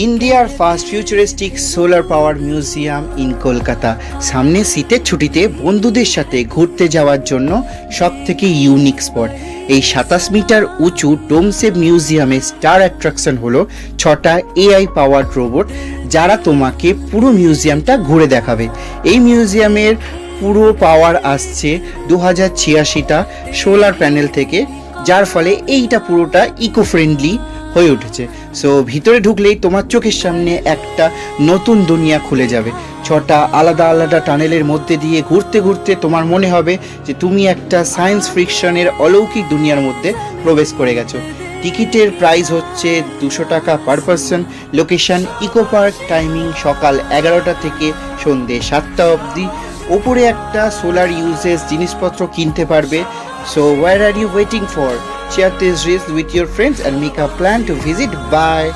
ইন্ডিয়ার first futuristic solar power museum in Kolkata. সামনে শীতের ছুটিতে বন্ধুদের সাথে ঘুরতে যাওয়ার জন্য সব থেকে ইউনিক স্পট। এই 27 মিটার উঁচু ডোমসেপ মিউজিয়ামের স্টার অ্যাট্রাকশন হলো 6টা এআই পাওয়ার্ড রোবট, যারা তোমাকে পুরো মিউজিয়ামটা ঘুরে দেখাবে। এই মিউজিয়ামের পুরো পাওয়ার আসছে 2086টা সোলার প্যানেল থেকে, যার ফলে এইটা পুরোটা ইকো ফ্রেন্ডলি হয়ে উঠেছে। সো ভিতরে ঢুকলেই তোমার চোখের সামনে একটা নতুন দুনিয়া খুলে যাবে। 6টা আলাদা আলাদা টানেলের মধ্যে দিয়ে ঘুরতে ঘুরতে তোমার মনে হবে যে তুমি একটা সায়েন্স ফিকশনের অলৌকিক দুনিয়ার মধ্যে প্রবেশ করে গেছো। টিকিটের প্রাইস হচ্ছে 200 টাকা per person. Location eco park, timing সকাল 11টা থেকে সন্ধ্যে 7টা অবধি। ওপরে একটা সোলার ইউজেস জিনিসপত্র কিনতে পারবে। So where are you waiting for? Share this reels with your friends and make a plan to visit. Bye.